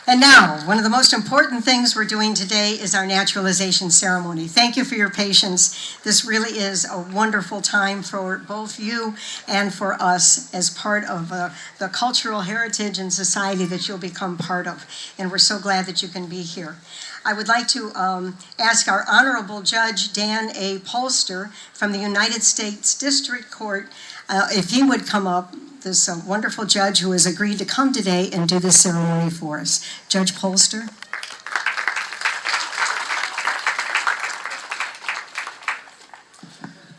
And now, one of the most important things we're doing today is our naturalization ceremony. Thank you for your patience. This really is a wonderful time for both you and for us as part of the cultural heritage and society that you'll become part of. And we're so glad that you can be here. I would like to ask our Honorable Judge Dan A. Polster from the United States District Court if he would come up, this wonderful judge who has agreed to come today and do this ceremony for us. Judge Polster.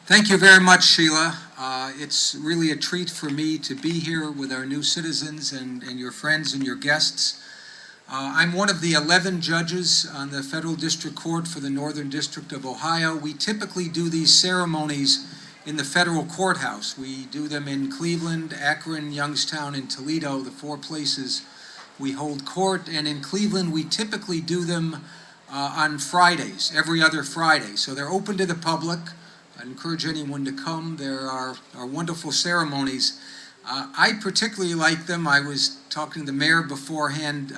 Thank you very much, Sheila. It's really a treat for me to be here with our new citizens and your friends and your guests. I'm one of the 11 judges on the Federal District Court for the Northern District of Ohio. We typically do these ceremonies in the federal courthouse. We do them in Cleveland, Akron, Youngstown, and Toledo, the 4 places we hold court. And in Cleveland, we typically do them on Fridays, every other Friday. So they're open to the public. I encourage anyone to come. There are wonderful ceremonies. I particularly like them. I was talking to the mayor beforehand.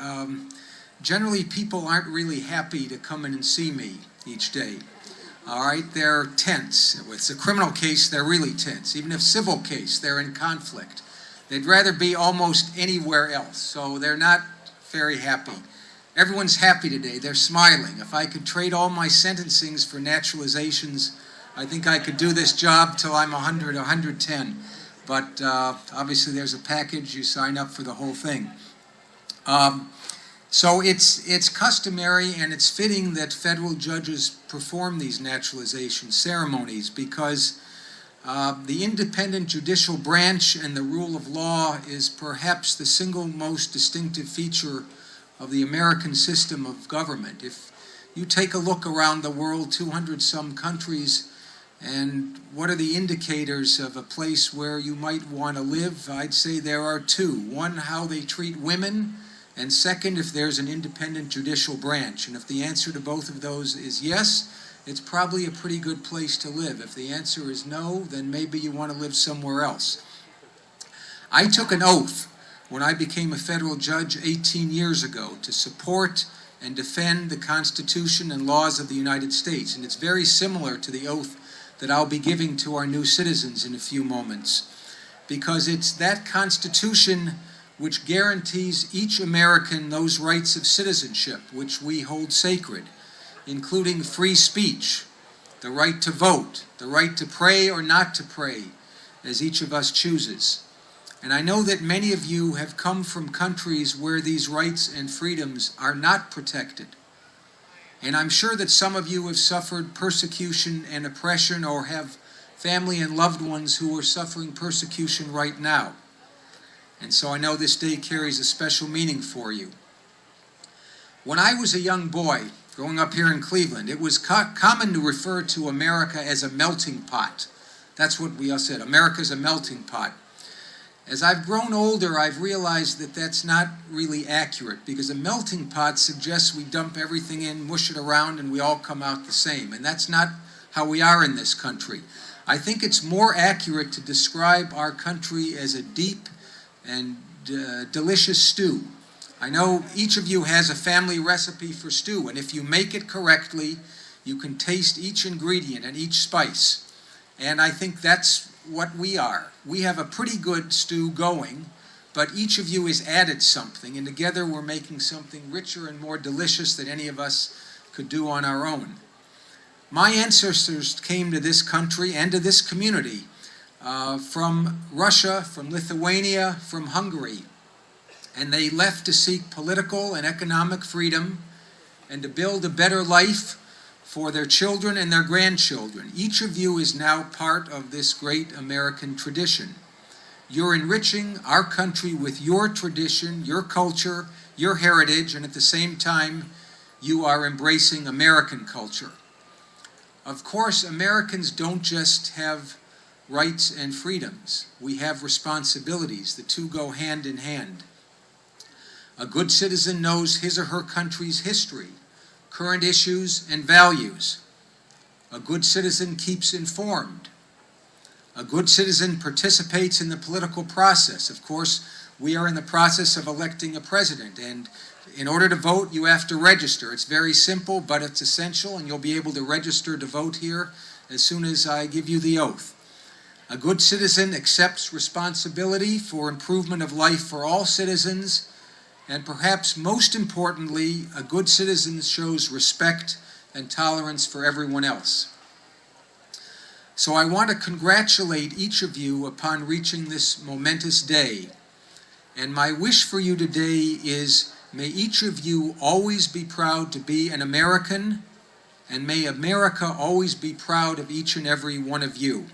Generally, people aren't really happy to come in and see me each day. All right, they're tense. If it's a criminal case, they're really tense. Even if civil case, they're in conflict. They'd rather be almost anywhere else, so they're not very happy. Everyone's happy today. They're smiling. If I could trade all my sentencings for naturalizations, I think I could do this job till I'm 100, 110. But obviously there's a package. You sign up for the whole thing. So it's customary and it's fitting that federal judges perform these naturalization ceremonies because the independent judicial branch and the rule of law is perhaps the single most distinctive feature of the American system of government. If you take a look around the world, 200-some countries, and what are the indicators of a place where you might want to live? I'd say there are 2. One, how they treat women, and second, if there's an independent judicial branch. And if the answer to both of those is yes, it's probably a pretty good place to live. If the answer is no, then maybe you want to live somewhere else. I took an oath when I became a federal judge 18 years ago to support and defend the Constitution and laws of the United States. And it's very similar to the oath that I'll be giving to our new citizens in a few moments, because it's that Constitution which guarantees each American those rights of citizenship which we hold sacred, including free speech, the right to vote, the right to pray or not to pray, as each of us chooses. And I know that many of you have come from countries where these rights and freedoms are not protected. And I'm sure that some of you have suffered persecution and oppression or have family and loved ones who are suffering persecution right now. And so I know this day carries a special meaning for you. When I was a young boy, growing up here in Cleveland, it was common to refer to America as a melting pot. That's what we all said, America's a melting pot. As I've grown older, I've realized that that's not really accurate, because a melting pot suggests we dump everything in, mush it around, and we all come out the same. And that's not how we are in this country. I think it's more accurate to describe our country as a deep and delicious stew. I know each of you has a family recipe for stew, and if you make it correctly, you can taste each ingredient and each spice. And I think that's what we are. We have a pretty good stew going, but each of you has added something, and together we're making something richer and more delicious than any of us could do on our own. My ancestors came to this country and to this community from Russia, from Lithuania, from Hungary. And they left to seek political and economic freedom and to build a better life for their children and their grandchildren. Each of you is now part of this great American tradition. You're enriching our country with your tradition, your culture, your heritage, and at the same time, you are embracing American culture. Of course, Americans don't just have rights and freedoms. We have responsibilities. The two go hand in hand. A good citizen knows his or her country's history, current issues, and values. A good citizen keeps informed. A good citizen participates in the political process. Of course, we are in the process of electing a president, and In order to vote, you have to register. It's very simple, but it's essential, and you'll be able to register to vote here as soon as I give you the oath. A good citizen accepts responsibility for improvement of life for all citizens, and perhaps most importantly, a good citizen shows respect and tolerance for everyone else. So I want to congratulate each of you upon reaching this momentous day. And my wish for you today is, may each of you always be proud to be an American, and may America always be proud of each and every one of you.